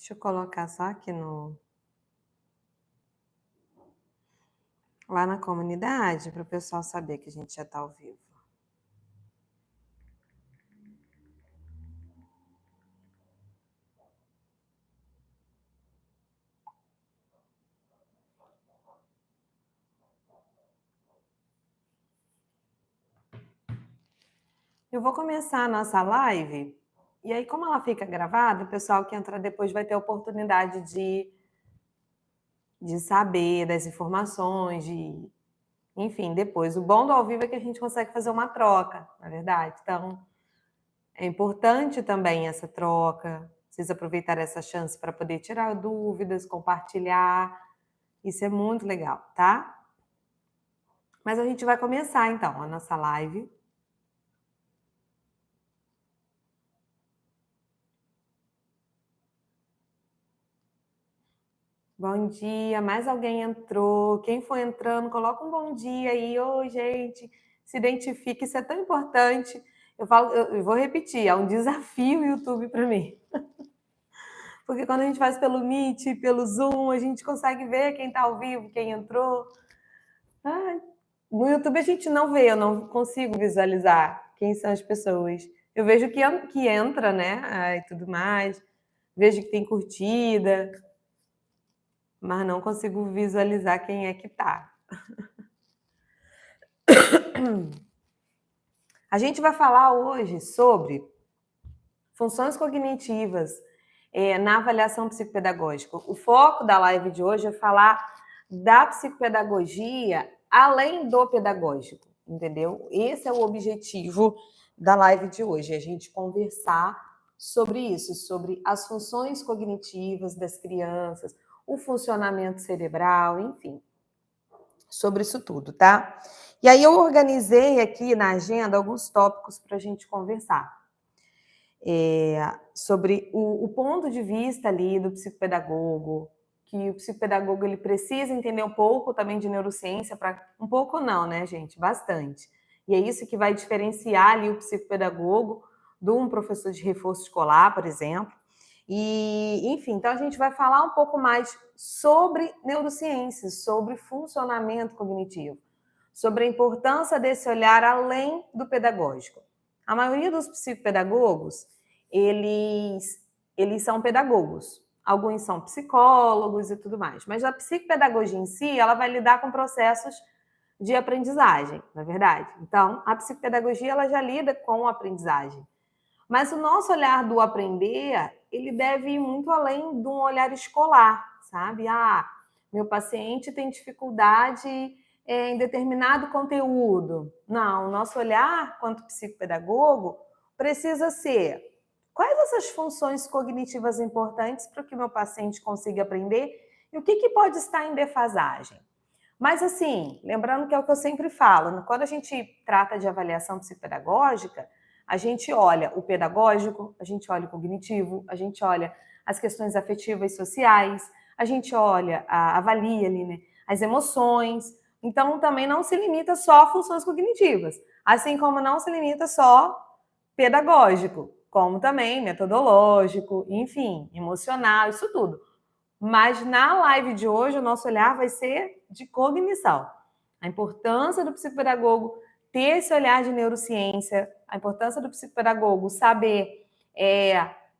Deixa eu colocar só aqui lá na comunidade para o pessoal saber que a gente já está ao vivo. Eu vou começar a nossa live, e aí, como ela fica gravada, o pessoal que entrar depois vai ter a oportunidade de saber das informações, enfim, depois. O bom do ao vivo é que a gente consegue fazer uma troca, na verdade. Então, é importante também essa troca, vocês aproveitarem essa chance para poder tirar dúvidas, compartilhar. Isso é muito legal, tá? Mas a gente vai começar, então, a nossa live. Bom dia, mais alguém entrou. Quem for entrando, coloca um bom dia aí. Oi, gente, se identifique, isso é tão importante. Eu vou repetir, é um desafio o YouTube para mim. Porque quando a gente faz pelo Meet, pelo Zoom, a gente consegue ver quem está ao vivo, quem entrou. Ai, no YouTube a gente não vê, eu não consigo visualizar quem são as pessoas. Eu vejo que entra, né, e tudo mais. Vejo que tem curtida, mas não consigo visualizar quem é que tá. A gente vai falar hoje sobre funções cognitivas na avaliação psicopedagógica. O foco da live de hoje é falar da psicopedagogia além do pedagógico, entendeu? Esse é o objetivo da live de hoje, a gente conversar sobre isso, sobre as funções cognitivas das crianças, o funcionamento cerebral, enfim, sobre isso tudo, tá? E aí eu organizei aqui na agenda alguns tópicos para a gente conversar. Sobre o ponto de vista ali do psicopedagogo, que o psicopedagogo ele precisa entender um pouco também de neurociência, um pouco não, né, gente? Bastante. E é isso que vai diferenciar ali o psicopedagogo de um professor de reforço escolar, por exemplo. E, enfim, então a gente vai falar um pouco mais sobre neurociências, sobre funcionamento cognitivo, sobre a importância desse olhar além do pedagógico. A maioria dos psicopedagogos, eles são pedagogos. Alguns são psicólogos e tudo mais. Mas a psicopedagogia em si, ela vai lidar com processos de aprendizagem, não é verdade? Então, a psicopedagogia, ela já lida com a aprendizagem. Mas o nosso olhar do aprender, ele deve ir muito além de um olhar escolar, sabe? Meu paciente tem dificuldade em determinado conteúdo. Não, o nosso olhar, quanto psicopedagogo, precisa ser: quais essas funções cognitivas importantes para que o meu paciente consiga aprender e o que pode estar em defasagem? Mas, assim, lembrando que é o que eu sempre falo, quando a gente trata de avaliação psicopedagógica, a gente olha o pedagógico, a gente olha o cognitivo, a gente olha as questões afetivas e sociais, a gente avalia ali, né, as emoções. Então, também não se limita só a funções cognitivas, assim como não se limita só pedagógico, como também metodológico, enfim, emocional, isso tudo. Mas na live de hoje, o nosso olhar vai ser de cognição. A importância do psicopedagogo ter esse olhar de neurociência, a importância do psicopedagogo saber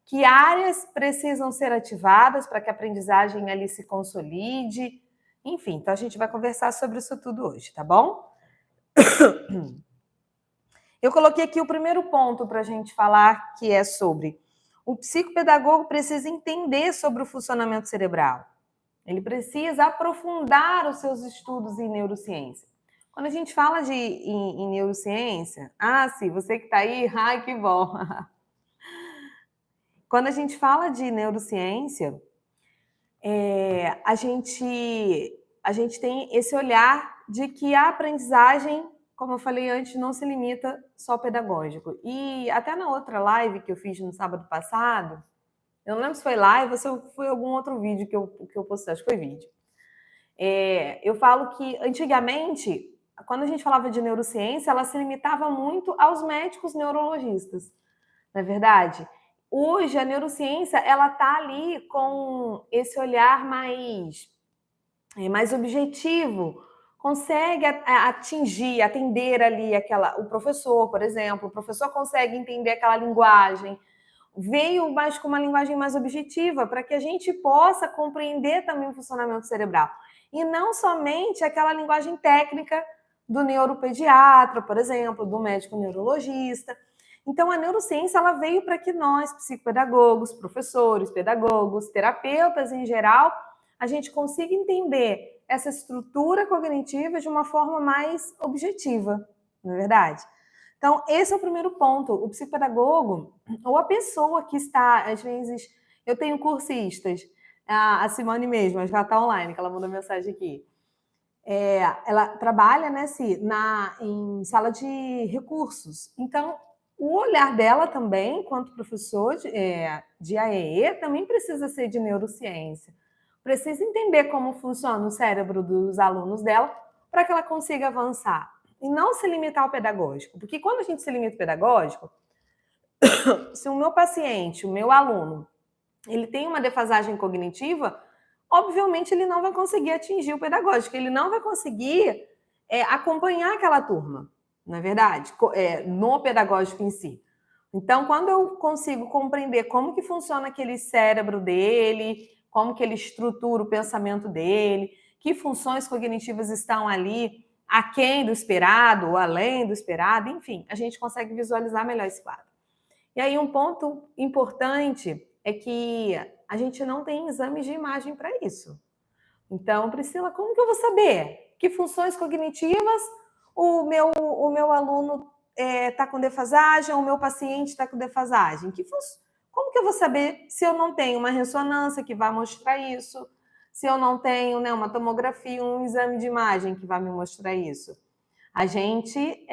que áreas precisam ser ativadas para que a aprendizagem ali se consolide. Enfim, então a gente vai conversar sobre isso tudo hoje, tá bom? Eu coloquei aqui o primeiro ponto para a gente falar, que é sobre o psicopedagogo precisa entender sobre o funcionamento cerebral. Ele precisa aprofundar os seus estudos em neurociência. Quando a gente fala em neurociência, sim, você que está aí, ai, que bom. Quando a gente fala de neurociência, a gente tem esse olhar de que a aprendizagem, como eu falei antes, não se limita só ao pedagógico. E até na outra live que eu fiz no sábado passado, eu não lembro se foi live ou se foi algum outro vídeo que eu postei, acho que foi vídeo. Eu falo que, antigamente, quando a gente falava de neurociência, ela se limitava muito aos médicos neurologistas, não é verdade? hoje a neurociência ela está ali com esse olhar mais objetivo, consegue atingir, atender ali o professor, por exemplo, o professor consegue entender aquela linguagem, veio mais com uma linguagem mais objetiva, para que a gente possa compreender também o funcionamento cerebral. E não somente aquela linguagem técnica do neuropediatra, por exemplo, do médico neurologista. Então, a neurociência ela veio para que nós, psicopedagogos, professores, pedagogos, terapeutas em geral, a gente consiga entender essa estrutura cognitiva de uma forma mais objetiva, não é verdade? Então, esse é o primeiro ponto. O psicopedagogo, ou a pessoa que está, às vezes, eu tenho cursistas, a Simone mesmo, ela está online, que ela mandou mensagem aqui. Ela trabalha, né, em sala de recursos. Então, o olhar dela também, enquanto professor de AEE, também precisa ser de neurociência. Precisa entender como funciona o cérebro dos alunos dela para que ela consiga avançar. E não se limitar ao pedagógico. Porque quando a gente se limita ao pedagógico, se o meu paciente, o meu aluno, ele tem uma defasagem cognitiva, obviamente ele não vai conseguir atingir o pedagógico, ele não vai conseguir acompanhar aquela turma, não é verdade? No pedagógico em si. Então, quando eu consigo compreender como que funciona aquele cérebro dele, como que ele estrutura o pensamento dele, que funções cognitivas estão ali aquém do esperado ou além do esperado, enfim, a gente consegue visualizar melhor esse quadro. E aí um ponto importante é que a gente não tem exames de imagem para isso. Então, Priscila, como que eu vou saber que funções cognitivas o meu aluno está com defasagem, ou o meu paciente está com defasagem? Como que eu vou saber se eu não tenho uma ressonância que vai mostrar isso? Se eu não tenho, né, uma tomografia, um exame de imagem que vai me mostrar isso? A gente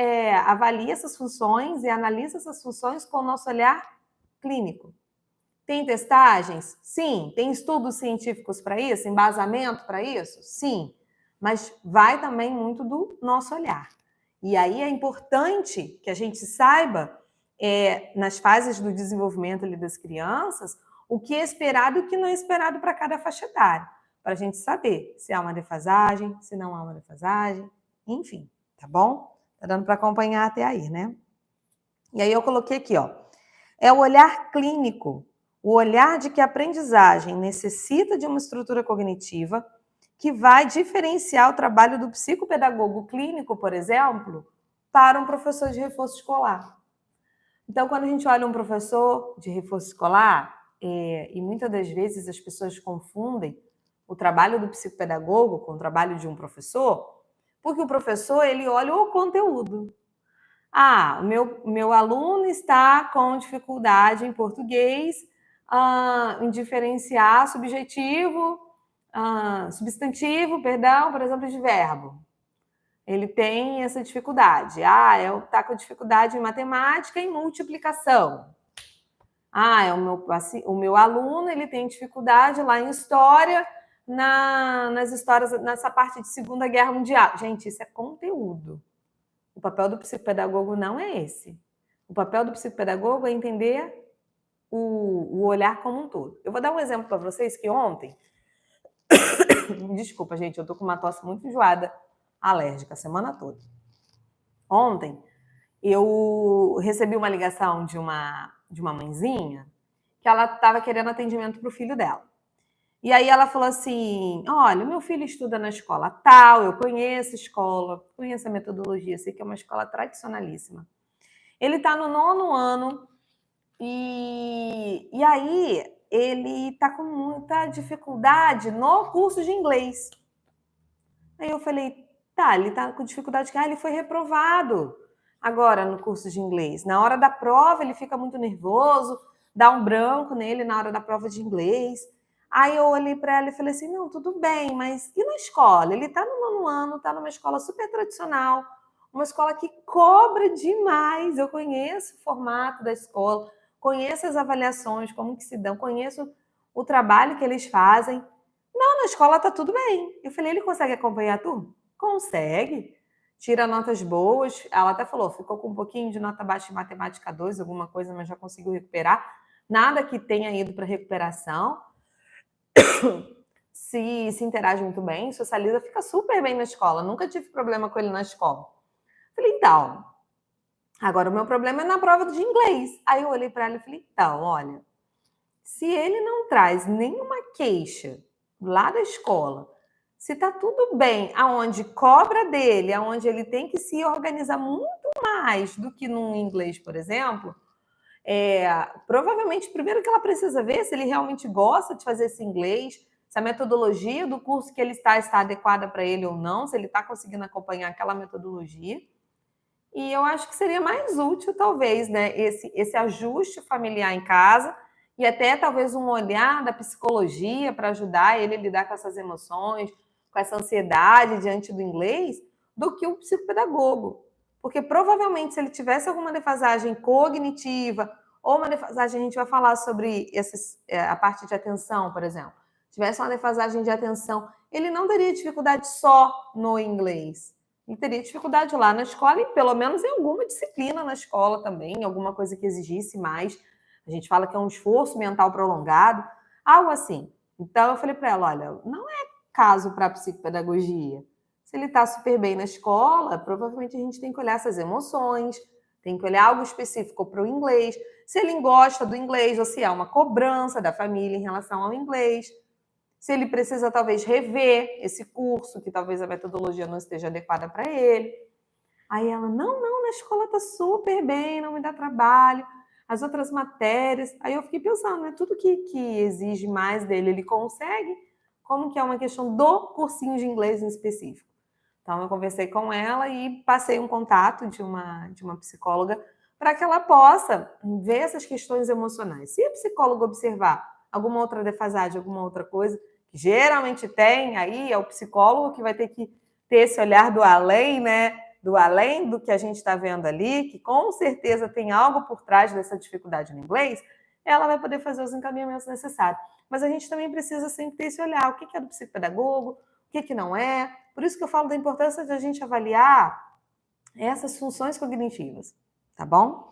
avalia essas funções e analisa essas funções com o nosso olhar clínico. Tem testagens? Sim. Tem estudos científicos para isso? Embasamento para isso? Sim. Mas vai também muito do nosso olhar. E aí é importante que a gente saiba, nas fases do desenvolvimento ali das crianças, o que é esperado e o que não é esperado para cada faixa etária. Para a gente saber se há uma defasagem, se não há uma defasagem, enfim, tá bom? Tá dando para acompanhar até aí, né? E aí eu coloquei aqui, ó. É o olhar clínico, o olhar de que a aprendizagem necessita de uma estrutura cognitiva que vai diferenciar o trabalho do psicopedagogo clínico, por exemplo, para um professor de reforço escolar. Então, quando a gente olha um professor de reforço escolar, e muitas das vezes as pessoas confundem o trabalho do psicopedagogo com o trabalho de um professor, porque o professor ele olha o conteúdo. O meu aluno está com dificuldade em português, em diferenciar substantivo, por exemplo, de verbo. Ele tem essa dificuldade. Está com dificuldade em matemática e multiplicação. O meu aluno ele tem dificuldade lá em história, nas histórias, nessa parte de Segunda Guerra Mundial. Gente, isso é conteúdo. O papel do psicopedagogo não é esse. O papel do psicopedagogo é entender o olhar como um todo. Eu vou dar um exemplo para vocês que ontem... Desculpa, gente, eu tô com uma tosse muito enjoada, alérgica, a semana toda. Ontem, eu recebi uma ligação de uma mãezinha que ela estava querendo atendimento para o filho dela. E aí ela falou assim, olha, meu filho estuda na escola tal, eu conheço a escola, conheço a metodologia, sei que é uma escola tradicionalíssima. Ele está no 9º ano e aí ele está com muita dificuldade no curso de inglês. Aí eu falei, tá, ele está com dificuldade, ele foi reprovado agora no curso de inglês. Na hora da prova ele fica muito nervoso, dá um branco nele na hora da prova de inglês. Aí eu olhei para ela e falei assim, não, tudo bem, mas e na escola? Ele está no 9º ano, está numa escola super tradicional, uma escola que cobra demais. Eu conheço o formato da escola, conheço as avaliações, como que se dão, conheço o trabalho que eles fazem. Não, na escola está tudo bem. Eu falei, ele consegue acompanhar a turma? Consegue. Tira notas boas. Ela até falou, ficou com um pouquinho de nota baixa em matemática 2, alguma coisa, mas já conseguiu recuperar. nada que tenha ido para recuperação, se interage muito bem, socializa, fica super bem na escola, nunca tive problema com ele na escola. Falei, então, agora o meu problema é na prova de inglês. Aí eu olhei para ela e falei, então, olha, se ele não traz nenhuma queixa lá da escola, se tá tudo bem, aonde cobra dele, aonde ele tem que se organizar muito mais do que no inglês, por exemplo, provavelmente, primeiro que ela precisa ver se ele realmente gosta de fazer esse inglês, se a metodologia do curso que ele está adequada para ele ou não, se ele está conseguindo acompanhar aquela metodologia. E eu acho que seria mais útil, talvez, né, esse ajuste familiar em casa e até talvez um olhar da psicologia para ajudar ele a lidar com essas emoções, com essa ansiedade diante do inglês, do que o psicopedagogo. Porque provavelmente, se ele tivesse alguma defasagem cognitiva ou uma defasagem, a gente vai falar sobre a parte de atenção, por exemplo, tivesse uma defasagem de atenção, ele não teria dificuldade só no inglês. E teria dificuldade lá na escola e pelo menos em alguma disciplina na escola também, alguma coisa que exigisse mais. A gente fala que é um esforço mental prolongado, algo assim. Então eu falei para ela, olha, não é caso para psicopedagogia. Se ele está super bem na escola, provavelmente a gente tem que olhar essas emoções, tem que olhar algo específico para o inglês, se ele gosta do inglês ou se há uma cobrança da família em relação ao inglês, se ele precisa talvez rever esse curso, que talvez a metodologia não esteja adequada para ele. Aí ela, não, na escola está super bem, não me dá trabalho, as outras matérias. Aí eu fiquei pensando, né, tudo que exige mais dele, ele consegue? Como que é uma questão do cursinho de inglês em específico? Então eu conversei com ela e passei um contato de uma psicóloga para que ela possa ver essas questões emocionais. Se a psicóloga observar alguma outra defasagem, alguma outra coisa, que geralmente tem, aí é o psicólogo que vai ter que ter esse olhar do além, né? Do além do que a gente está vendo ali, que com certeza tem algo por trás dessa dificuldade no inglês, ela vai poder fazer os encaminhamentos necessários. Mas a gente também precisa sempre ter esse olhar, o que é do psicopedagogo, o que não é. Por isso que eu falo da importância de a gente avaliar essas funções cognitivas, tá bom?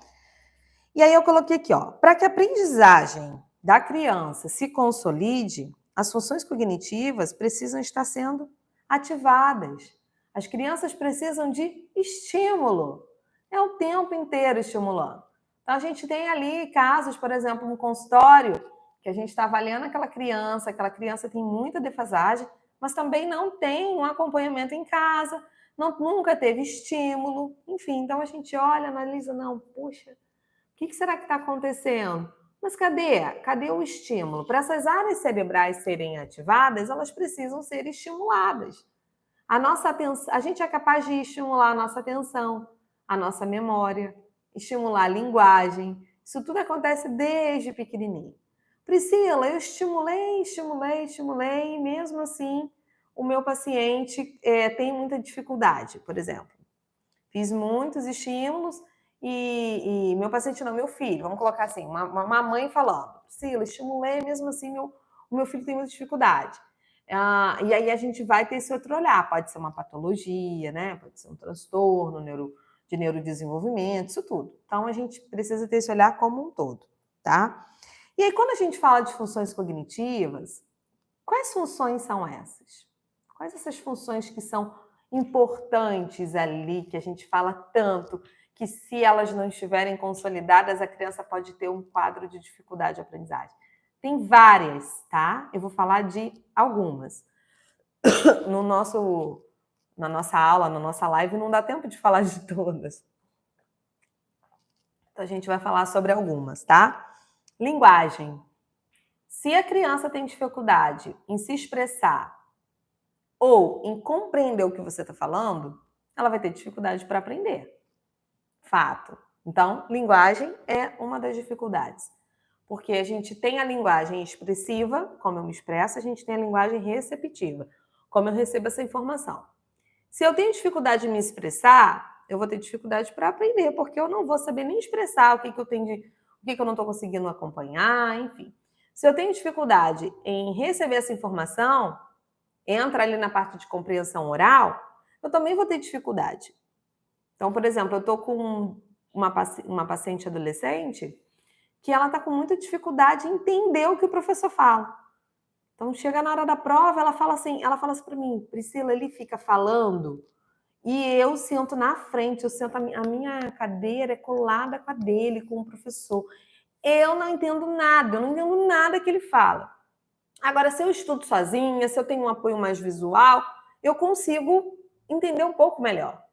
E aí eu coloquei aqui, ó, para que a aprendizagem da criança se consolide, as funções cognitivas precisam estar sendo ativadas. As crianças precisam de estímulo. É o tempo inteiro estimulando. Então, a gente tem ali casos, por exemplo, no consultório, que a gente está avaliando aquela criança tem muita defasagem, mas também não tem um acompanhamento em casa, nunca teve estímulo, enfim. Então, a gente olha, analisa, não, puxa, o que será que está acontecendo? Mas cadê o estímulo? Para essas áreas cerebrais serem ativadas, elas precisam ser estimuladas. A nossa atenção, a gente é capaz de estimular a nossa atenção, a nossa memória, estimular a linguagem. Isso tudo acontece desde pequenininho. Priscila, eu estimulei, e mesmo assim o meu paciente tem muita dificuldade, por exemplo. Fiz muitos estímulos e meu paciente não, meu filho, vamos colocar assim, uma mãe falando, Priscila, estimulei, mesmo assim o meu filho tem muita dificuldade. E aí a gente vai ter esse outro olhar, pode ser uma patologia, né? Pode ser um transtorno de neurodesenvolvimento, isso tudo. Então a gente precisa ter esse olhar como um todo, tá? E aí quando a gente fala de funções cognitivas, quais funções são essas? Quais essas funções que são importantes ali, que a gente fala tanto, que se elas não estiverem consolidadas, a criança pode ter um quadro de dificuldade de aprendizagem? Tem várias, tá? Eu vou falar de algumas. Na nossa aula, na nossa live, não dá tempo de falar de todas. Então, a gente vai falar sobre algumas, tá? Linguagem. Se a criança tem dificuldade em se expressar ou em compreender o que você está falando, ela vai ter dificuldade para aprender. Fato. Então, linguagem é uma das dificuldades. Porque a gente tem a linguagem expressiva, como eu me expresso, a gente tem a linguagem receptiva, como eu recebo essa informação. Se eu tenho dificuldade de me expressar, eu vou ter dificuldade para aprender, porque eu não vou saber nem expressar o que eu tenho o que eu não estou conseguindo acompanhar, enfim. Se eu tenho dificuldade em receber essa informação, entra ali na parte de compreensão oral, eu também vou ter dificuldade. Então, por exemplo, eu estou com uma paciente adolescente que ela está com muita dificuldade em entender o que o professor fala. Então, chega na hora da prova, ela fala assim para mim, Priscila, ele fica falando e eu sento na frente, a minha cadeira é colada com a dele, com o professor. Eu não entendo nada que ele fala. Agora, se eu estudo sozinha, se eu tenho um apoio mais visual, eu consigo entender um pouco melhor.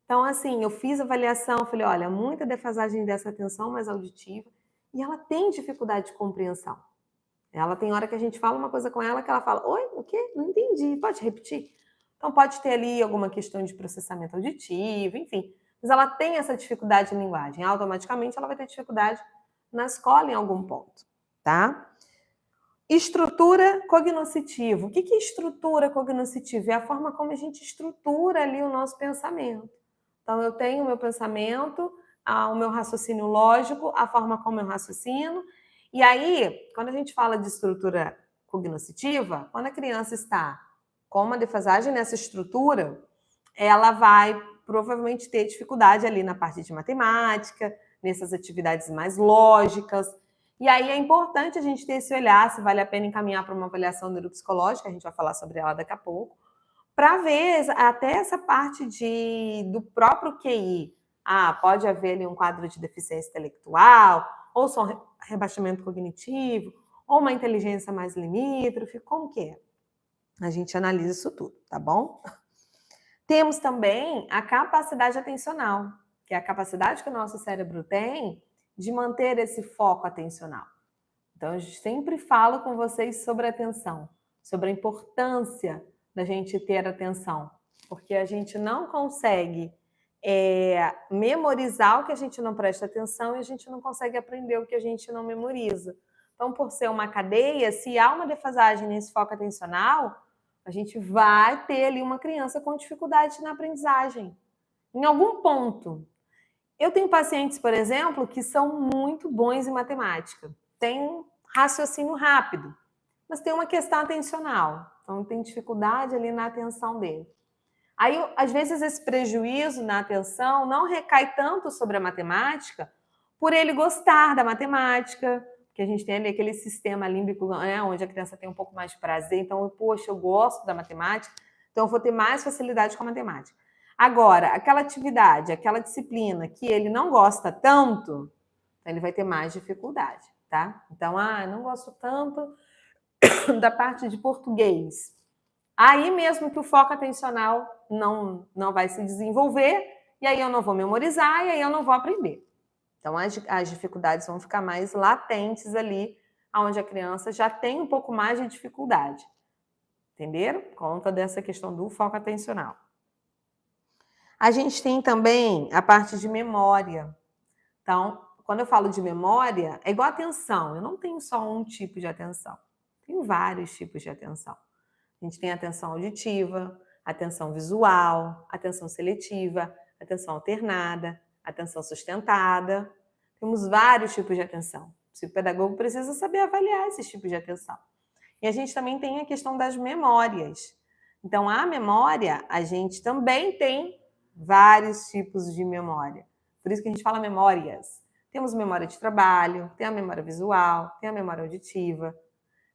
Então, assim, eu fiz a avaliação, falei, olha, muita defasagem dessa atenção mais auditiva, e ela tem dificuldade de compreensão. Ela tem hora que a gente fala uma coisa com ela que ela fala, oi, o quê? Não entendi, pode repetir? Então, pode ter ali alguma questão de processamento auditivo, enfim. Mas ela tem essa dificuldade em linguagem. Automaticamente, ela vai ter dificuldade na escola em algum ponto, tá? Estrutura cognoscitiva. O que é estrutura cognoscitiva? É a forma como a gente estrutura ali o nosso pensamento. Então, eu tenho o meu pensamento, o meu raciocínio lógico, a forma como eu raciocino. E aí, quando a gente fala de estrutura cognoscitiva, quando a criança está com uma defasagem nessa estrutura, ela vai provavelmente ter dificuldade ali na parte de matemática, nessas atividades mais lógicas. E aí é importante a gente ter esse olhar, se vale a pena encaminhar para uma avaliação neuropsicológica, a gente vai falar sobre ela daqui a pouco, para ver até essa parte do próprio QI. Pode haver ali um quadro de deficiência intelectual, ou só um rebaixamento cognitivo, ou uma inteligência mais limítrofe, como que é? A gente analisa isso tudo, tá bom? Temos também a capacidade atencional, que é a capacidade que o nosso cérebro tem de manter esse foco atencional. Então, eu sempre falo com vocês sobre atenção, sobre a importância da gente ter atenção, porque a gente não consegue memorizar o que a gente não presta atenção e a gente não consegue aprender o que a gente não memoriza. Então, por ser uma cadeia, se há uma defasagem nesse foco atencional, a gente vai ter ali uma criança com dificuldade na aprendizagem, em algum ponto. Eu tenho pacientes, por exemplo, que são muito bons em matemática, têm raciocínio rápido, mas tem uma questão atencional, então tem dificuldade ali na atenção dele. Aí, às vezes, esse prejuízo na atenção não recai tanto sobre a matemática por ele gostar da matemática, que a gente tem ali aquele sistema límbico, né, onde a criança tem um pouco mais de prazer. Então, poxa, eu gosto da matemática, então eu vou ter mais facilidade com a matemática. Agora, aquela atividade, aquela disciplina que ele não gosta tanto, ele vai ter mais dificuldade, tá? Então, não gosto tanto da parte de português. Aí mesmo que o foco atencional não vai se desenvolver, e aí eu não vou memorizar, e aí eu não vou aprender. Então, as dificuldades vão ficar mais latentes ali, onde a criança já tem um pouco mais de dificuldade. Entenderam? Conta dessa questão do foco atencional. A gente tem também a parte de memória. Então, quando eu falo de memória, é igual atenção. Eu não tenho só um tipo de atenção. Tenho vários tipos de atenção. A gente tem atenção auditiva, atenção visual, atenção seletiva, atenção alternada, atenção sustentada. Temos vários tipos de atenção. O psicopedagogo precisa saber avaliar esses tipos de atenção. E a gente também tem a questão das memórias. Então, a memória, a gente também tem vários tipos de memória. Por isso que a gente fala memórias. Temos memória de trabalho, tem a memória visual, tem a memória auditiva.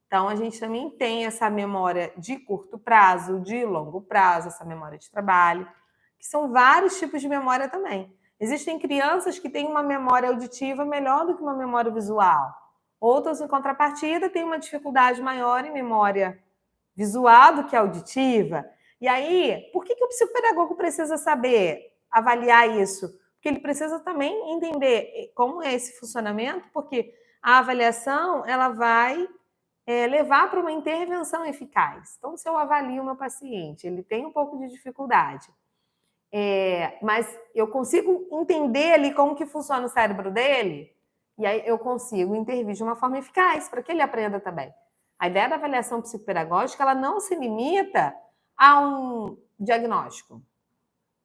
Então, a gente também tem essa memória de curto prazo, de longo prazo, essa memória de trabalho, que são vários tipos de memória também. Existem crianças que têm uma memória auditiva melhor do que uma memória visual. Outras, em contrapartida, têm uma dificuldade maior em memória visual do que auditiva. E aí, por que o psicopedagogo precisa saber avaliar isso? Porque ele precisa também entender como é esse funcionamento, porque a avaliação ela vai levar para uma intervenção eficaz. Então, se eu avalio o meu paciente, ele tem um pouco de dificuldade, mas eu consigo entender ali como que funciona o cérebro dele, e aí eu consigo intervir de uma forma eficaz para que ele aprenda também. A ideia da avaliação psicopedagógica, ela não se limita a um diagnóstico.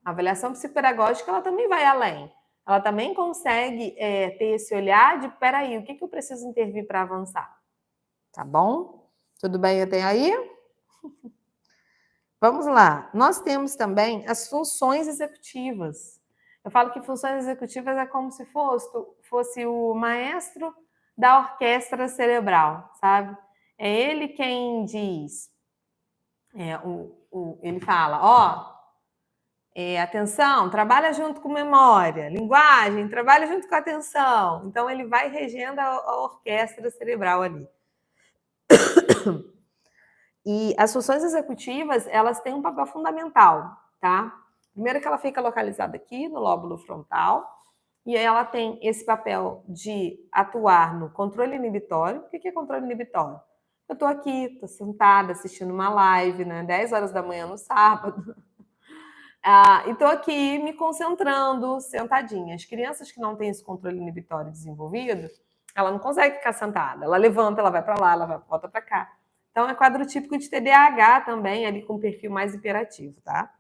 A avaliação psicopedagógica, ela também vai além. Ela também consegue ter esse olhar de, peraí, o que eu preciso intervir para avançar? Tá bom? Tudo bem até aí? Vamos lá. Nós temos também as funções executivas. Eu falo que funções executivas é como se fosse o maestro da orquestra cerebral, sabe? É ele quem diz, ele fala, ó, atenção, trabalha junto com memória, linguagem, trabalha junto com atenção. Então, ele vai regendo a orquestra cerebral ali. E as funções executivas, elas têm um papel fundamental, tá? Primeiro que ela fica localizada aqui no lóbulo frontal, e aí ela tem esse papel de atuar no controle inibitório. O que é controle inibitório? Eu estou aqui, estou sentada, assistindo uma live, né? 10 horas da manhã no sábado. E estou aqui me concentrando, sentadinha. As crianças que não têm esse controle inibitório desenvolvido, ela não consegue ficar sentada. Ela levanta, ela vai para lá, ela volta para cá. Então, é quadro típico de TDAH também, ali com perfil mais hiperativo, tá?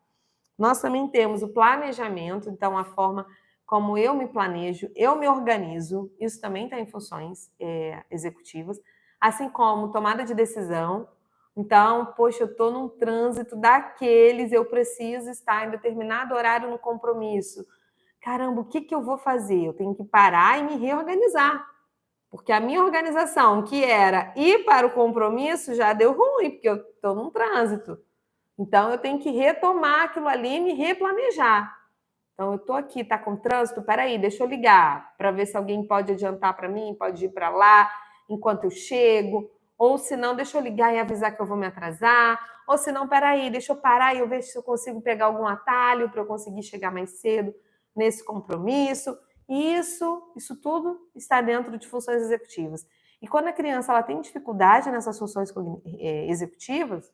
Nós também temos o planejamento, então a forma como eu me planejo, eu me organizo, isso também está em funções executivas, assim como tomada de decisão. Então, poxa, eu estou num trânsito daqueles, eu preciso estar em determinado horário no compromisso. Caramba, o que eu vou fazer? Eu tenho que parar e me reorganizar. Porque a minha organização, que era ir para o compromisso, já deu ruim, porque eu estou num trânsito. Então, eu tenho que retomar aquilo ali e me replanejar. Então, eu estou aqui, está com trânsito, peraí, deixa eu ligar para ver se alguém pode adiantar para mim, pode ir para lá enquanto eu chego. Ou se não, deixa eu ligar e avisar que eu vou me atrasar. Ou se não, peraí, deixa eu parar e eu ver se eu consigo pegar algum atalho para eu conseguir chegar mais cedo nesse compromisso. Isso tudo está dentro de funções executivas. E quando a criança ela tem dificuldade nessas funções executivas,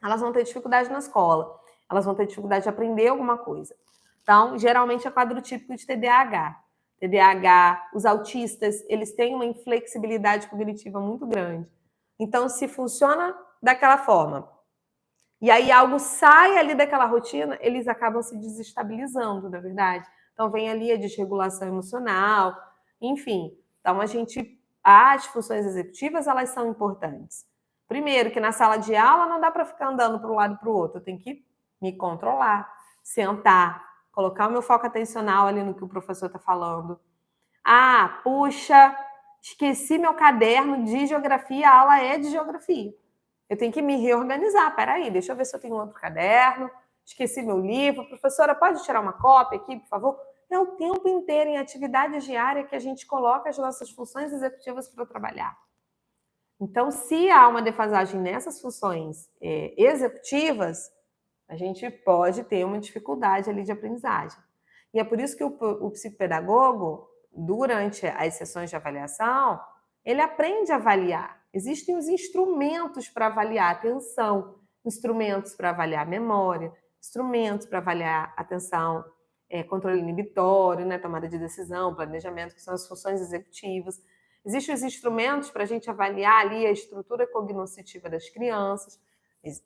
elas vão ter dificuldade na escola, elas vão ter dificuldade de aprender alguma coisa. Então, geralmente é quadro típico de TDAH. TDAH, os autistas, eles têm uma inflexibilidade cognitiva muito grande. Então, se funciona daquela forma, e aí algo sai ali daquela rotina, eles acabam se desestabilizando, na verdade. Então, vem ali a desregulação emocional, enfim. Então, as funções executivas, elas são importantes. Primeiro, que na sala de aula não dá para ficar andando para um lado e para o outro. Eu tenho que me controlar, sentar, colocar o meu foco atencional ali no que o professor está falando. Puxa, esqueci meu caderno de geografia, a aula é de geografia. Eu tenho que me reorganizar. Peraí, deixa eu ver se eu tenho outro caderno. Esqueci meu livro. Professora, pode tirar uma cópia aqui, por favor? É o tempo inteiro em atividade diária que a gente coloca as nossas funções executivas para trabalhar. Então, se há uma defasagem nessas funções executivas, a gente pode ter uma dificuldade ali de aprendizagem. E é por isso que o psicopedagogo, durante as sessões de avaliação, ele aprende a avaliar. Existem os instrumentos para avaliar atenção, instrumentos para avaliar memória, instrumentos para avaliar atenção, controle inibitório, né, tomada de decisão, planejamento, que são as funções executivas. Existem os instrumentos para a gente avaliar ali a estrutura cognoscitiva das crianças.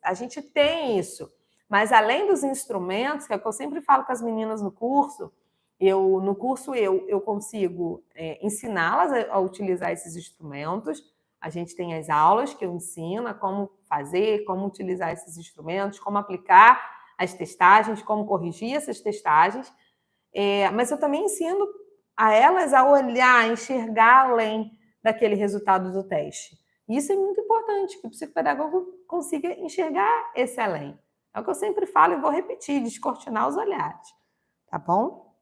A gente tem isso. Mas além dos instrumentos, que é o que eu sempre falo com as meninas no curso, eu consigo ensiná-las a utilizar esses instrumentos. A gente tem as aulas que eu ensino a como fazer, como utilizar esses instrumentos, como aplicar as testagens, como corrigir essas testagens. Mas eu também ensino a elas a olhar, a enxergar além daquele resultado do teste. E isso é muito importante, que o psicopedagogo consiga enxergar esse além. É o que eu sempre falo e vou repetir, descortinar os olhares. Tá bom?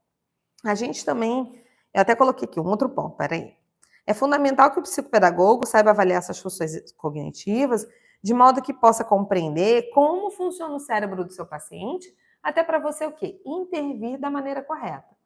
A gente também... Eu até coloquei aqui um outro ponto, peraí. É fundamental que o psicopedagogo saiba avaliar essas funções cognitivas de modo que possa compreender como funciona o cérebro do seu paciente, até para você o quê? Intervir da maneira correta.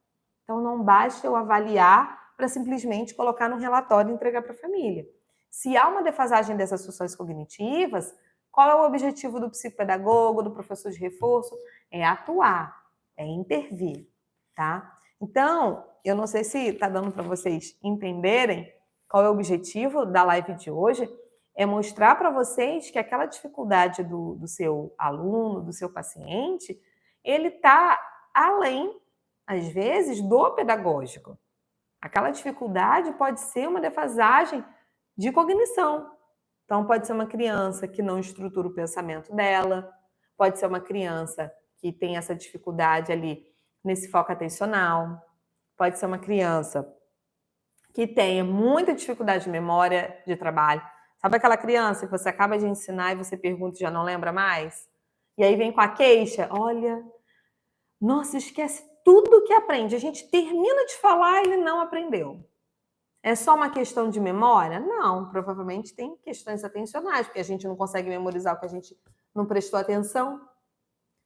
Então, não basta eu avaliar para simplesmente colocar no relatório e entregar para a família. Se há uma defasagem dessas funções cognitivas, qual é o objetivo do psicopedagogo, do professor de reforço? É atuar, é intervir, tá? Então, eu não sei se está dando para vocês entenderem qual é o objetivo da live de hoje, é mostrar para vocês que aquela dificuldade do seu aluno, do seu paciente, ele está além, às vezes, do pedagógico. Aquela dificuldade pode ser uma defasagem de cognição. Então, pode ser uma criança que não estrutura o pensamento dela, pode ser uma criança que tem essa dificuldade ali nesse foco atencional, pode ser uma criança que tenha muita dificuldade de memória de trabalho. Sabe aquela criança que você acaba de ensinar e você pergunta e já não lembra mais? E aí vem com a queixa, olha, nossa, esquece tudo que aprende. A gente termina de falar e ele não aprendeu. É só uma questão de memória? Não, provavelmente tem questões atencionais, porque a gente não consegue memorizar o que a gente não prestou atenção.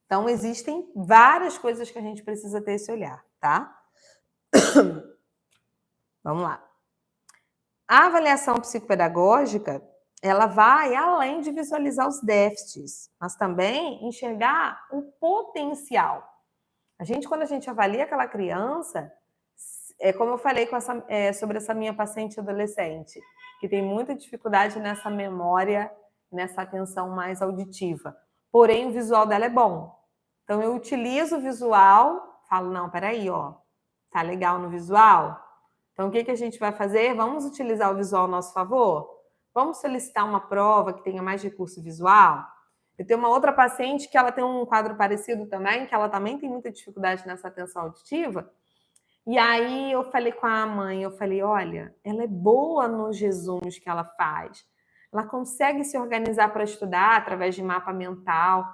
Então, existem várias coisas que a gente precisa ter esse olhar, tá? Vamos lá. A avaliação psicopedagógica, ela vai além de visualizar os déficits, mas também enxergar o potencial. Quando a gente avalia aquela criança, como eu falei sobre essa minha paciente adolescente, que tem muita dificuldade nessa memória, nessa atenção mais auditiva. Porém, o visual dela é bom. Então, eu utilizo o visual, falo, não, peraí, ó, tá legal no visual? Então, o que a gente vai fazer? Vamos utilizar o visual ao nosso favor? Vamos solicitar uma prova que tenha mais recurso visual? Eu tenho uma outra paciente que ela tem um quadro parecido também, que ela também tem muita dificuldade nessa atenção auditiva. E aí eu falei com a mãe, olha, ela é boa nos resumos que ela faz. Ela consegue se organizar para estudar através de mapa mental.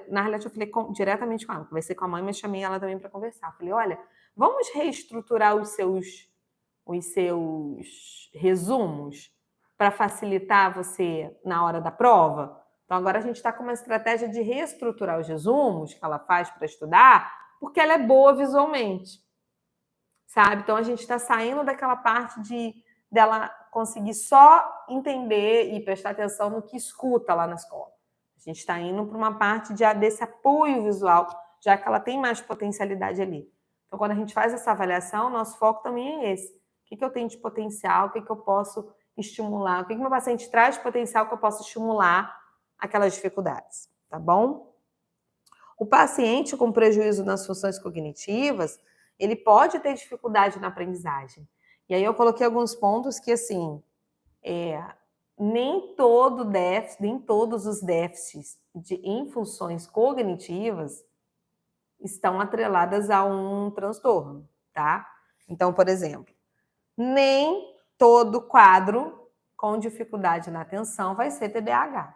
Na realidade, eu falei diretamente com ela, conversei com a mãe, mas chamei ela também para conversar. Falei, olha, vamos reestruturar os seus resumos para facilitar você na hora da prova? Então, agora a gente está com uma estratégia de reestruturar os resumos que ela faz para estudar, porque ela é boa visualmente, sabe? Então, a gente está saindo daquela parte dela conseguir só entender e prestar atenção no que escuta lá na escola. A gente está indo para uma parte desse apoio visual, já que ela tem mais potencialidade ali. Então, quando a gente faz essa avaliação, nosso foco também é esse. O que eu tenho de potencial, o que eu posso estimular, o que meu paciente traz de potencial que eu posso estimular aquelas dificuldades, tá bom? O paciente com prejuízo nas funções cognitivas, ele pode ter dificuldade na aprendizagem. E aí eu coloquei alguns pontos que, assim, nem todos os déficits em funções cognitivas estão atreladas a um transtorno, tá? Então, por exemplo, nem todo quadro com dificuldade na atenção vai ser TDAH.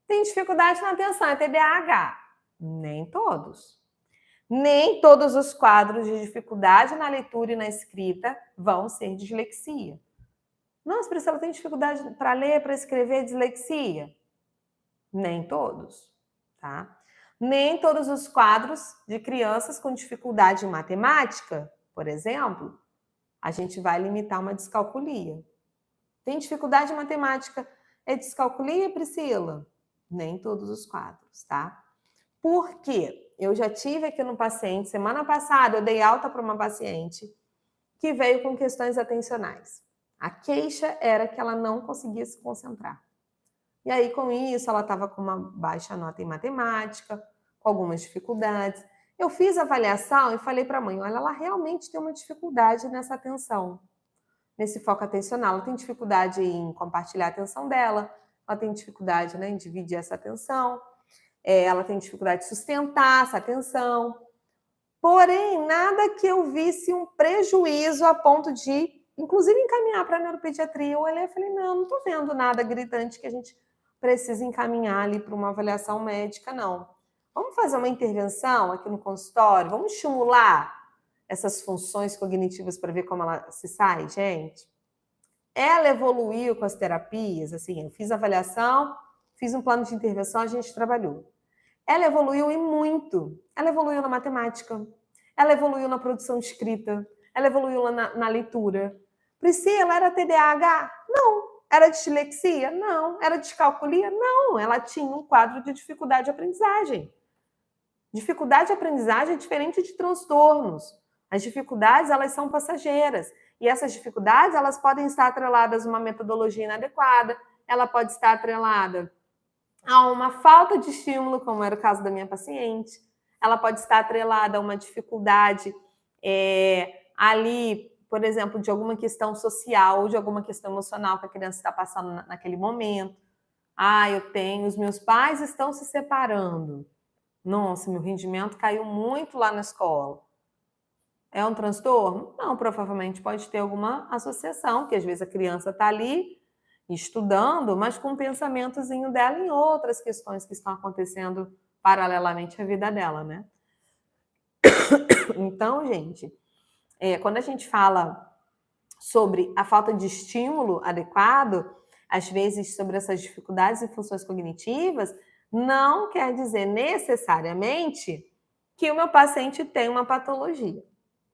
Tem dificuldade na atenção, é TDAH. Nem todos. Nem todos os quadros de dificuldade na leitura e na escrita vão ser dislexia. Nossa, Priscila, tem dificuldade para ler, para escrever, dislexia? Nem todos, tá? Nem todos os quadros de crianças com dificuldade em matemática, por exemplo, a gente vai limitar uma descalculia. Tem dificuldade em matemática, é descalculia, Priscila? Nem todos os quadros, tá? Por quê? Eu já tive aqui no paciente, semana passada, eu dei alta para uma paciente que veio com questões atencionais. A queixa era que ela não conseguia se concentrar. E aí, com isso, ela estava com uma baixa nota em matemática, com algumas dificuldades. Eu fiz a avaliação e falei para a mãe, olha, ela realmente tem uma dificuldade nessa atenção, nesse foco atencional. Ela tem dificuldade em compartilhar a atenção dela, ela tem dificuldade, né, em dividir essa atenção, ela tem dificuldade de sustentar essa atenção. Porém, nada que eu visse um prejuízo a ponto de, inclusive, encaminhar para a neuropediatria. Eu olhei e falei, não estou vendo nada gritante que a gente precisa encaminhar ali para uma avaliação médica, não. Vamos fazer uma intervenção aqui no consultório? Vamos estimular essas funções cognitivas para ver como ela se sai, gente? Ela evoluiu com as terapias, assim, eu fiz a avaliação, fiz um plano de intervenção, a gente trabalhou. Ela evoluiu e muito. Ela evoluiu na matemática, ela evoluiu na produção escrita, ela evoluiu na leitura. Priscila, era TDAH? Não. Era dislexia? Não. Era descalculia? Não. Ela tinha um quadro de dificuldade de aprendizagem. Dificuldade de aprendizagem é diferente de transtornos. As dificuldades, elas são passageiras. E essas dificuldades, elas podem estar atreladas a uma metodologia inadequada, ela pode estar atrelada a uma falta de estímulo, como era o caso da minha paciente. Ela pode estar atrelada a uma dificuldade ali, por exemplo, de alguma questão social ou de alguma questão emocional que a criança está passando naquele momento. Os meus pais estão se separando. Nossa, meu rendimento caiu muito lá na escola. É um transtorno? Não, provavelmente pode ter alguma associação, que às vezes a criança está ali estudando, mas com um pensamentozinho dela em outras questões que estão acontecendo paralelamente à vida dela, né? Então, gente, quando a gente fala sobre a falta de estímulo adequado, às vezes sobre essas dificuldades e funções cognitivas, não quer dizer necessariamente que o meu paciente tem uma patologia,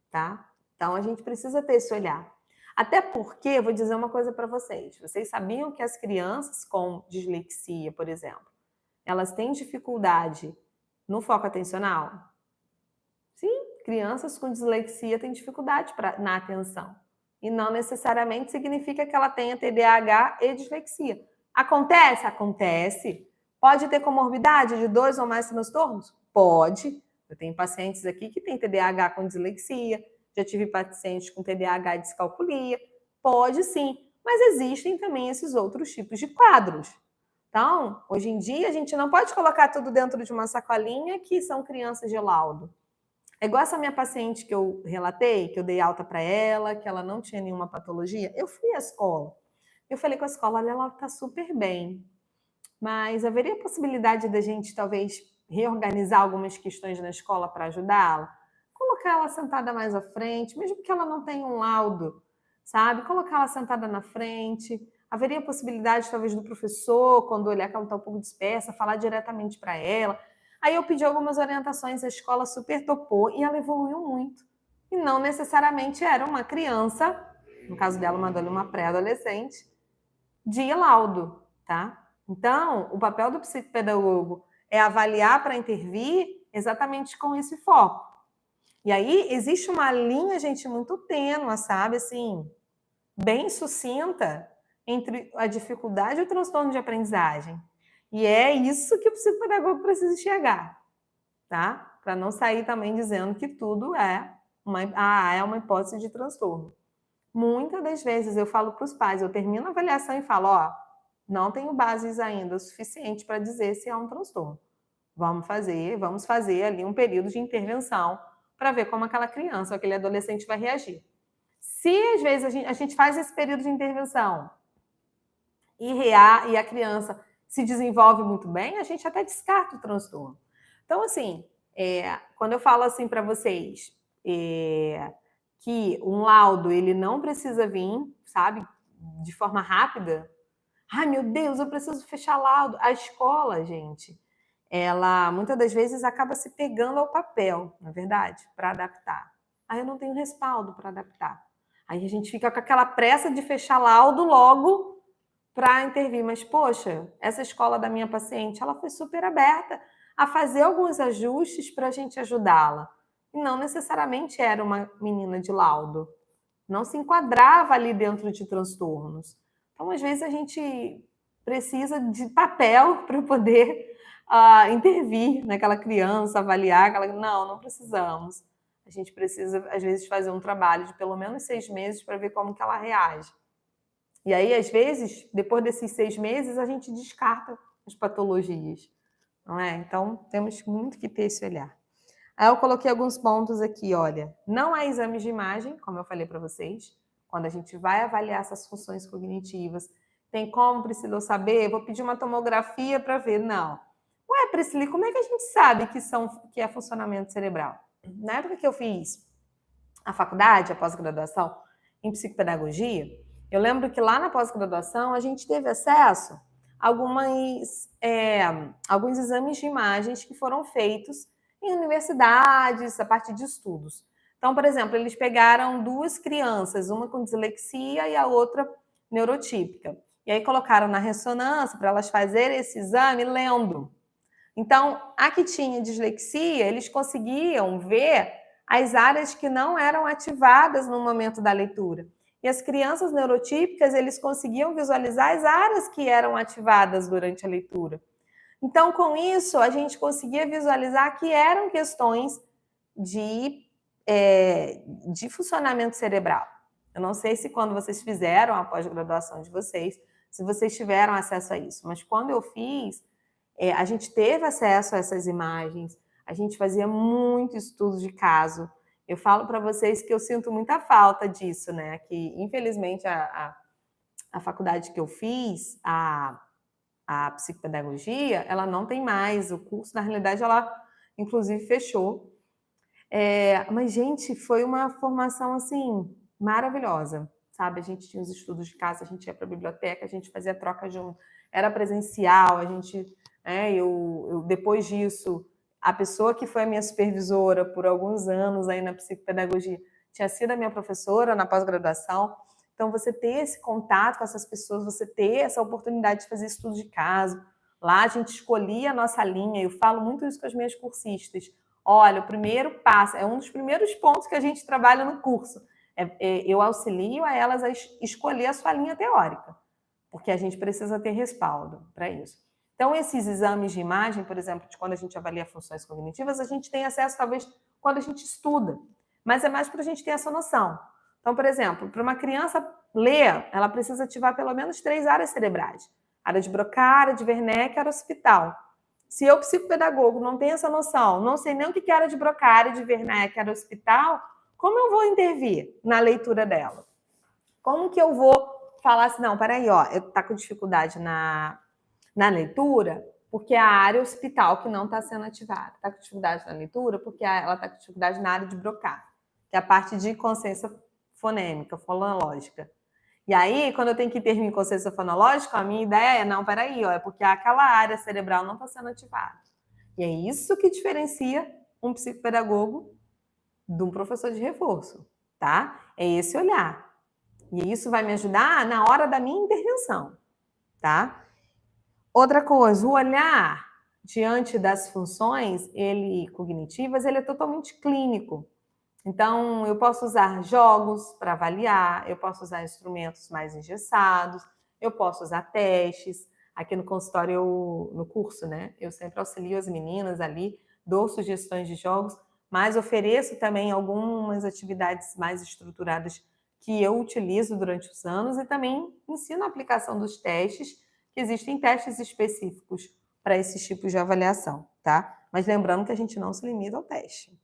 tá? Então a gente precisa ter esse olhar. Até porque, eu vou dizer uma coisa para vocês. Vocês sabiam que as crianças com dislexia, por exemplo, elas têm dificuldade no foco atencional? Sim, crianças com dislexia têm dificuldade na atenção. E não necessariamente significa que ela tenha TDAH e dislexia. Acontece? Acontece. Pode ter comorbidade de 2 ou mais transtornos? Pode. Eu tenho pacientes aqui que têm TDAH com dislexia, já tive pacientes com TDAH e descalculia. Pode sim, mas existem também esses outros tipos de quadros. Então, hoje em dia, a gente não pode colocar tudo dentro de uma sacolinha que são crianças de laudo. É igual essa minha paciente que eu relatei, que eu dei alta para ela, que ela não tinha nenhuma patologia. Eu fui à escola. Eu falei com a escola, olha, ela está super bem. Mas haveria possibilidade da gente, talvez, reorganizar algumas questões na escola para ajudá-la? Colocar ela sentada mais à frente, mesmo que ela não tenha um laudo, sabe? Colocar ela sentada na frente. Haveria possibilidade, talvez, do professor, quando olhar que ela está um pouco dispersa, falar diretamente para ela. Aí eu pedi algumas orientações, a escola super topou e ela evoluiu muito. E não necessariamente era uma criança, no caso dela, uma pré-adolescente, de laudo, tá? Então, o papel do psicopedagogo é avaliar para intervir exatamente com esse foco. E aí existe uma linha, gente, muito tênue, sabe? Assim, bem sucinta entre a dificuldade e o transtorno de aprendizagem. E é isso que o psicopedagogo precisa enxergar, tá? Para não sair também dizendo que tudo é uma hipótese de transtorno. Muitas das vezes eu falo para os pais, eu termino a avaliação e falo, ó, não tenho bases ainda o suficiente para dizer se é um transtorno. Vamos fazer ali um período de intervenção para ver como aquela criança ou aquele adolescente vai reagir. Se às vezes a gente faz esse período de intervenção e a criança se desenvolve muito bem, a gente até descarta o transtorno. Então, assim, quando eu falo assim para vocês que um laudo ele não precisa vir, sabe, de forma rápida. Ai, meu Deus, eu preciso fechar laudo. A escola, gente, ela muitas das vezes acaba se pegando ao papel, na verdade, para adaptar. Aí eu não tenho respaldo para adaptar. Aí a gente fica com aquela pressa de fechar laudo logo para intervir. Mas, poxa, essa escola da minha paciente, ela foi super aberta a fazer alguns ajustes para a gente ajudá-la. E não necessariamente era uma menina de laudo. Não se enquadrava ali dentro de transtornos. Então, às vezes, a gente precisa de papel para poder intervir naquela criança, avaliar aquela... Não precisamos. A gente precisa, às vezes, fazer um trabalho de pelo menos 6 meses para ver como que ela reage. E aí, às vezes, depois desses 6 meses, a gente descarta as patologias. Não é? Então, temos muito que ter esse olhar. Aí eu coloquei alguns pontos aqui, olha. Não há exames de imagem, como eu falei para vocês. Quando a gente vai avaliar essas funções cognitivas, tem como, Priscila, eu saber? Vou pedir uma tomografia para ver. Não. Ué, Priscila, como é que a gente sabe que é funcionamento cerebral? Na época que eu fiz a faculdade, a pós-graduação em psicopedagogia, eu lembro que lá na pós-graduação a gente teve acesso a alguns exames de imagens que foram feitos em universidades, a partir de estudos. Então, por exemplo, eles pegaram 2 crianças, uma com dislexia e a outra neurotípica. E aí colocaram na ressonância para elas fazerem esse exame lendo. Então, a que tinha dislexia, eles conseguiam ver as áreas que não eram ativadas no momento da leitura. E as crianças neurotípicas, eles conseguiam visualizar as áreas que eram ativadas durante a leitura. Então, com isso, a gente conseguia visualizar que eram questões de funcionamento cerebral. Eu não sei se quando vocês fizeram a pós-graduação de vocês, se vocês tiveram acesso a isso, mas quando eu fiz, a gente teve acesso a essas imagens, a gente fazia muito estudo de caso, Eu falo para vocês que eu sinto muita falta disso, né? Que, infelizmente, a faculdade que eu fiz, a psicopedagogia, ela não tem mais. O curso, na realidade, ela, inclusive, fechou. Mas, gente, foi uma formação, assim, maravilhosa, sabe? A gente tinha os estudos de casa, a gente ia para a biblioteca, a gente fazia troca junto, era presencial, a gente... depois disso, a pessoa que foi a minha supervisora por alguns anos aí na psicopedagogia tinha sido a minha professora na pós-graduação. Então, você ter esse contato com essas pessoas, você ter essa oportunidade de fazer estudo de caso. Lá a gente escolhia a nossa linha, eu falo muito isso com as minhas cursistas. Olha, o primeiro passo, é um dos primeiros pontos que a gente trabalha no curso. Eu auxilio a elas a escolher a sua linha teórica, porque a gente precisa ter respaldo para isso. Então, esses exames de imagem, por exemplo, de quando a gente avalia funções cognitivas, a gente tem acesso, talvez, quando a gente estuda, mas é mais para a gente ter essa noção. Então, por exemplo, para uma criança ler, ela precisa ativar pelo menos 3 áreas cerebrais. Área de Broca, área de Wernicke e área occipital. Se eu, psicopedagogo, não tenho essa noção, não sei nem o que é área de Broca, área de Wernicke, área occipital, como eu vou intervir na leitura dela? Como que eu vou falar assim, não, peraí, ó, eu tá com dificuldade na leitura, porque a área occipital que não está sendo ativada. Está com dificuldade na leitura, porque ela está com dificuldade na área de Broca, que é a parte de consciência fonêmica, fonológica. E aí, quando eu tenho que intervir em consciência fonológica, a minha ideia é, não, peraí, ó, é porque aquela área cerebral não está sendo ativada. E é isso que diferencia um psicopedagogo de um professor de reforço, tá? É esse olhar. E isso vai me ajudar na hora da minha intervenção, tá? Outra coisa, o olhar diante das funções cognitivas, ele é totalmente clínico. Então, eu posso usar jogos para avaliar, eu posso usar instrumentos mais engessados, eu posso usar testes. Aqui no consultório, no curso, né? Eu sempre auxilio as meninas ali, dou sugestões de jogos, mas ofereço também algumas atividades mais estruturadas que eu utilizo durante os anos e também ensino a aplicação dos testes, que existem testes específicos para esses tipos de avaliação, tá? Mas lembrando que a gente não se limita ao teste.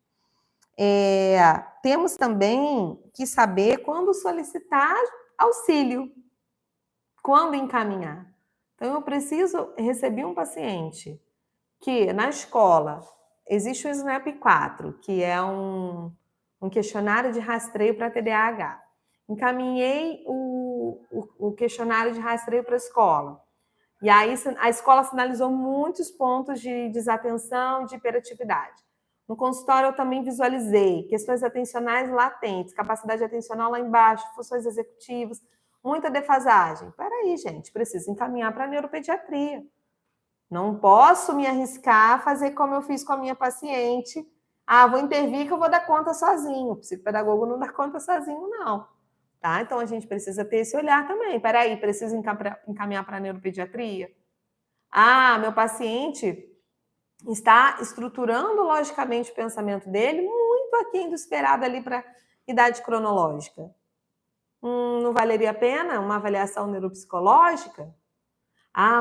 Temos também que saber quando solicitar auxílio, quando encaminhar. Então, eu preciso receber um paciente que, na escola, existe o SNAP-4, que é um questionário de rastreio para TDAH. Encaminhei o questionário de rastreio para a escola. E aí a escola sinalizou muitos pontos de desatenção, de hiperatividade. No consultório eu também visualizei questões atencionais latentes, capacidade atencional lá embaixo, funções executivas, muita defasagem. Peraí, gente, preciso encaminhar para a neuropediatria. Não posso me arriscar a fazer como eu fiz com a minha paciente. Vou intervir que eu vou dar conta sozinho. O psicopedagogo não dá conta sozinho, não. Tá? Então, a gente precisa ter esse olhar também. Peraí, preciso encaminhar para a neuropediatria? Meu paciente está estruturando logicamente o pensamento dele muito aquém do esperado ali para a idade cronológica. Não valeria a pena uma avaliação neuropsicológica?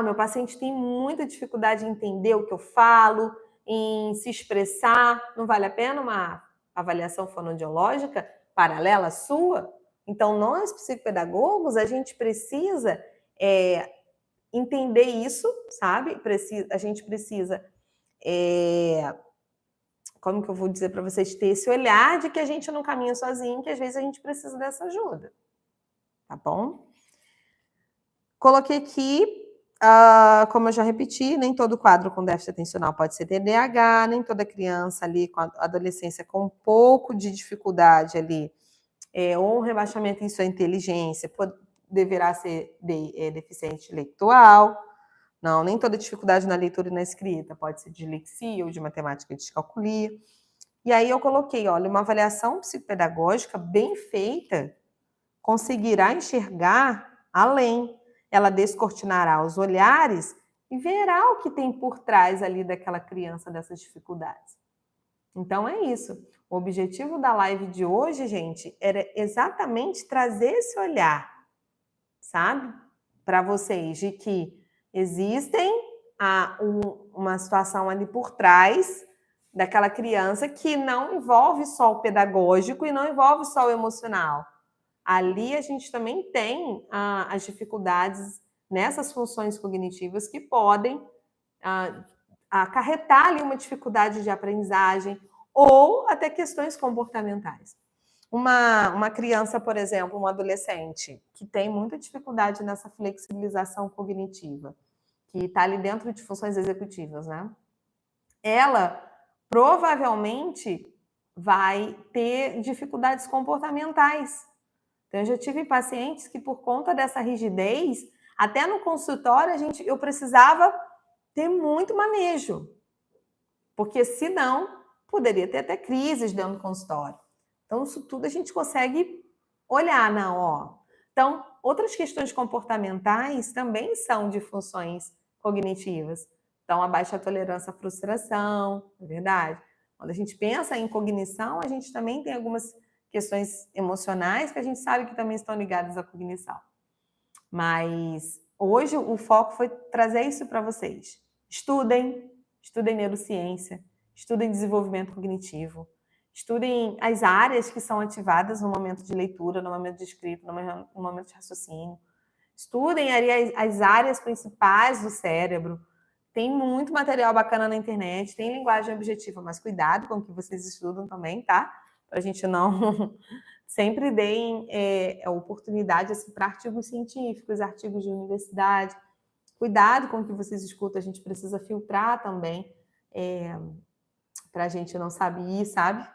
Meu paciente tem muita dificuldade em entender o que eu falo, em se expressar. Não vale a pena uma avaliação fonoaudiológica paralela à sua? Então, nós, psicopedagogos, a gente precisa entender isso, sabe? A gente precisa, como que eu vou dizer para vocês, ter esse olhar de que a gente não caminha sozinho, que às vezes a gente precisa dessa ajuda. Tá bom? Coloquei aqui, como eu já repeti, nem todo quadro com déficit atencional pode ser TDAH, nem toda criança ali com a adolescência com um pouco de dificuldade ali, ou um rebaixamento em sua inteligência, deverá ser deficiente intelectual. Não, nem toda dificuldade na leitura e na escrita pode ser de dislexia ou de matemática e descalculia. E aí eu coloquei, olha, uma avaliação psicopedagógica bem feita conseguirá enxergar além. Ela descortinará os olhares e verá o que tem por trás ali daquela criança, dessas dificuldades. Então é isso. O objetivo da live de hoje, gente, era exatamente trazer esse olhar, sabe? Para vocês, de que existem uma situação ali por trás daquela criança que não envolve só o pedagógico e não envolve só o emocional. Ali a gente também tem as dificuldades nessas funções cognitivas que podem acarretar ali uma dificuldade de aprendizagem ou até questões comportamentais. Uma criança, por exemplo, um adolescente que tem muita dificuldade nessa flexibilização cognitiva, que está ali dentro de funções executivas, né? Ela provavelmente vai ter dificuldades comportamentais. Então, eu já tive pacientes que, por conta dessa rigidez, até no consultório, eu precisava ter muito manejo, porque senão poderia ter até crises dentro do consultório. Então, isso tudo a gente consegue olhar, não, ó. Então, outras questões comportamentais também são de funções cognitivas. Então, a baixa tolerância à frustração, é verdade. Quando a gente pensa em cognição, a gente também tem algumas questões emocionais que a gente sabe que também estão ligadas à cognição. Mas hoje o foco foi trazer isso para vocês. Estudem neurociência, estudem desenvolvimento cognitivo, estudem as áreas que são ativadas no momento de leitura, no momento de escrita, no momento de raciocínio. Estudem as áreas principais do cérebro. Tem muito material bacana na internet, tem linguagem objetiva, mas cuidado com o que vocês estudam também, tá? Para a gente não... Sempre deem oportunidade assim, para artigos científicos, artigos de universidade. Cuidado com o que vocês escutam, a gente precisa filtrar também, para a gente não saber, sabe?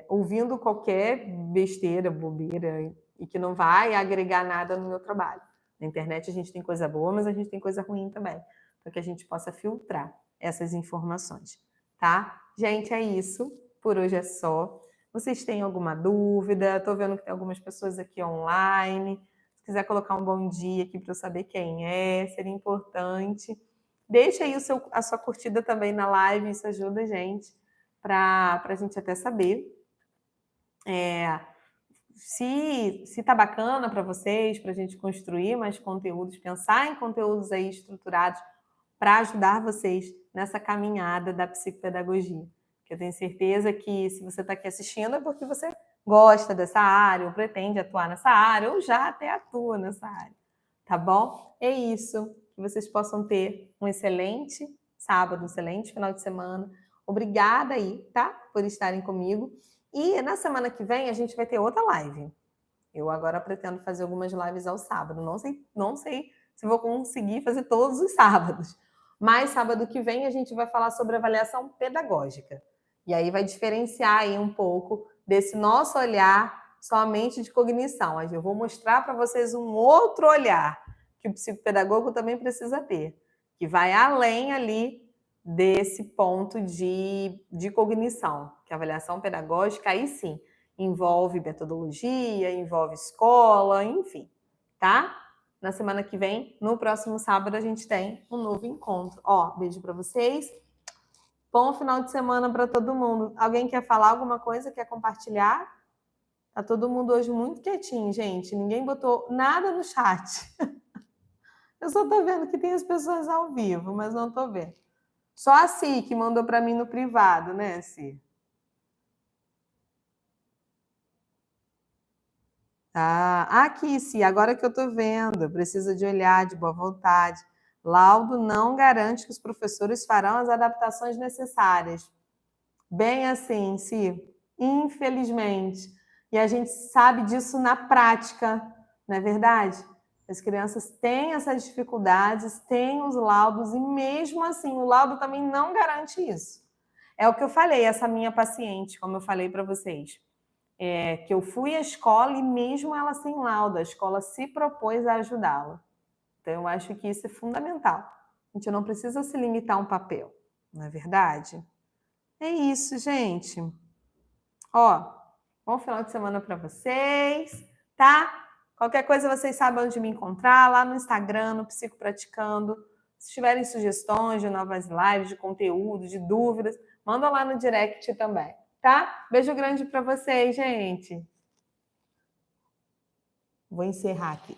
Ouvindo qualquer besteira, bobeira, e que não vai agregar nada no meu trabalho. Na internet a gente tem coisa boa, mas a gente tem coisa ruim também, para que a gente possa filtrar essas informações, tá? Gente, é isso. Por hoje é só. Vocês têm alguma dúvida? Estou vendo que tem algumas pessoas aqui online. Se quiser colocar um bom dia aqui para eu saber quem é, seria importante. Deixa aí a sua curtida também na live, isso ajuda a gente, para a gente até saber se tá bacana para vocês, para a gente construir mais conteúdos, pensar em conteúdos aí estruturados para ajudar vocês nessa caminhada da psicopedagogia. Eu tenho certeza que se você está aqui assistindo é porque você gosta dessa área, ou pretende atuar nessa área, ou já até atua nessa área, tá bom? É isso, que vocês possam ter um excelente sábado, um excelente final de semana. Obrigada aí, tá? Por estarem comigo. E na semana que vem a gente vai ter outra live. Eu agora pretendo fazer algumas lives ao sábado. Não sei se vou conseguir fazer todos os sábados. Mas sábado que vem a gente vai falar sobre avaliação pedagógica. E aí vai diferenciar aí um pouco desse nosso olhar somente de cognição. Aí eu vou mostrar para vocês um outro olhar que o psicopedagogo também precisa ter, que vai além ali desse ponto de cognição, que a avaliação pedagógica aí sim envolve metodologia, envolve escola, enfim, tá? Na semana que vem, no próximo sábado, a gente tem um novo encontro. Ó, beijo para vocês. Bom final de semana para todo mundo. Alguém quer falar alguma coisa? Quer compartilhar? Tá todo mundo hoje muito quietinho, gente. Ninguém botou nada no chat. Eu só tô vendo que tem as pessoas ao vivo, mas não tô vendo. Só a Si que mandou para mim no privado, né, Si? Aqui, Si, agora que eu tô vendo. Precisa de olhar, de boa vontade. Laudo não garante que os professores farão as adaptações necessárias. Bem assim, Si, infelizmente. E a gente sabe disso na prática, não é verdade? As crianças têm essas dificuldades, têm os laudos, e mesmo assim, o laudo também não garante isso. É o que eu falei, essa minha paciente, como eu falei para vocês, que eu fui à escola e mesmo ela sem laudo, a escola se propôs a ajudá-la. Então, eu acho que isso é fundamental. A gente não precisa se limitar a um papel, não é verdade? É isso, gente. Ó, bom final de semana para vocês, tá? Qualquer coisa vocês sabem onde me encontrar, lá no Instagram, no Psico Praticando. Se tiverem sugestões de novas lives, de conteúdo, de dúvidas, manda lá no direct também, tá? Beijo grande para vocês, gente. Vou encerrar aqui.